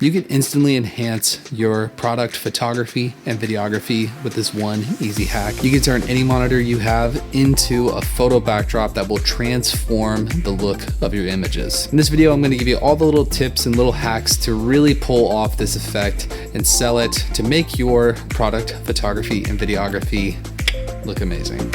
You can instantly enhance your product photography and videography with this one easy hack. You can turn any monitor you have into a photo backdrop that will transform the look of your images. In this video, I'm going to give you all the little tips and little hacks to really pull off this effect and sell it to make your product photography and videography look amazing.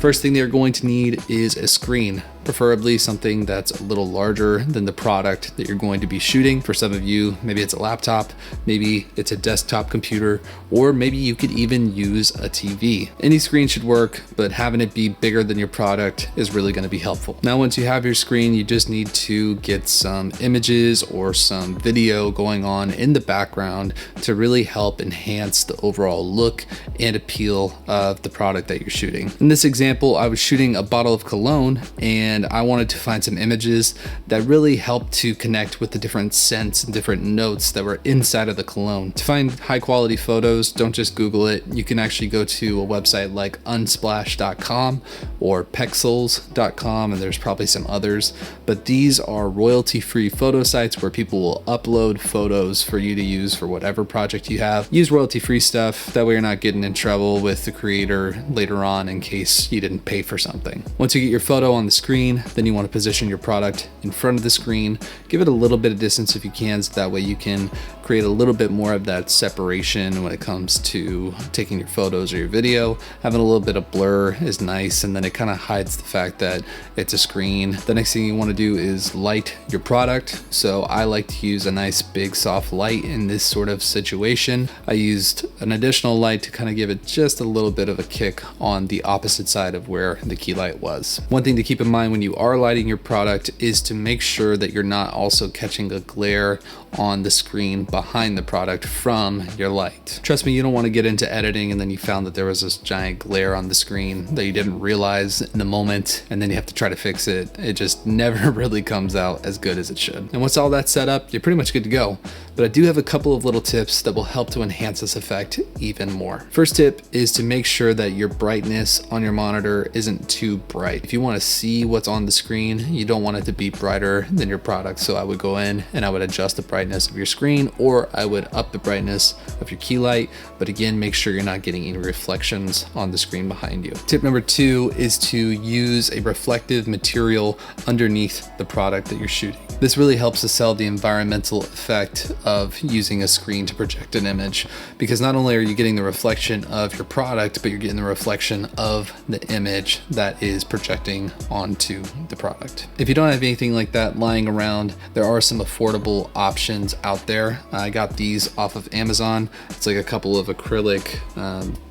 First thing they're going to need is a screen, preferably something that's a little larger than the product that you're going to be shooting. For some of you, maybe it's a laptop, maybe it's a desktop computer, or maybe you could even use a TV. Any screen should work, but having it be bigger than your product is really going to be helpful. Now, once you have your screen, you just need to get some images or some video going on in the background to really help enhance the overall look and appeal of the product that you're shooting. In this example, I was shooting a bottle of cologne and I wanted to find some images that really helped to connect with the different scents and different notes that were inside of the cologne. To find high quality photos, don't just Google it. You can actually go to a website like unsplash.com or pexels.com, and there's probably some others, but these are royalty-free photo sites where people will upload photos for you to use for whatever project you have. Use royalty-free stuff, that way you're not getting in trouble with the creator later on in case you didn't pay for something. Once you get your photo on the screen, then you want to position your product in front of the screen. Give it a little bit of distance if you can, so that way you can create a little bit more of that separation when it comes to taking your photos or your video. Having a little bit of blur is nice, and then it kind of hides the fact that it's a screen. The next thing you want to do is light your product. So I like to use a nice big soft light in this sort of situation. I used an additional light to kind of give it just a little bit of a kick on the opposite side of where the key light was. One thing to keep in mind when you are lighting your product is to make sure that you're not also catching a glare on the screen behind the product from your light. Trust me, you don't want to get into editing and then you found that there was this giant glare on the screen that you didn't realize in the moment, and then you have to try to fix it. It just never really comes out as good as it should. And once all that's set up, you're pretty much good to go. But I do have a couple of little tips that will help to enhance this effect even more. First tip is to make sure that your brightness on your monitor isn't too bright. If you want to see what's on the screen, you don't want it to be brighter than your product. So I would go in and I would adjust the brightness of your screen, or I would up the brightness of your key light. But again, make sure you're not getting any reflections on the screen behind you. Tip number 2 is to use a reflective material underneath the product that you're shooting. This really helps to sell the environmental effect of using a screen to project an image, because not only are you getting the reflection of your product, but you're getting the reflection of the image that is projecting onto the product. If you don't have anything like that lying around, there are some affordable options out there. I got these off of Amazon. It's like a couple of acrylic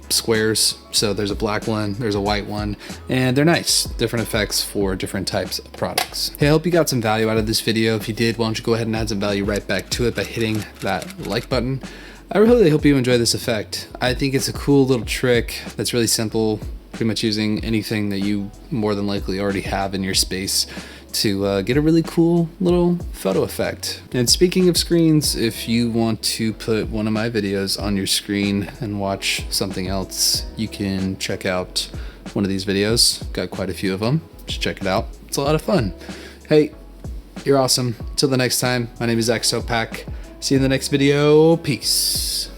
squares. So there's a black one, there's a white one, and they're nice. Different effects for different types of products. Hey, I hope you got some value out of this video. If you did, why don't you go ahead and add some value right back to it by hitting that like button. I really hope you enjoy this effect. I think it's a cool little trick that's really simple, pretty much using anything that you more than likely already have in your space to get a really cool little photo effect. And speaking of screens, if you want to put one of my videos on your screen and watch something else, you can check out one of these videos. Got quite a few of them. Just check it out. It's a lot of fun. Hey, you're awesome. Till the next time, my name is XOPack. See you in the next video. Peace.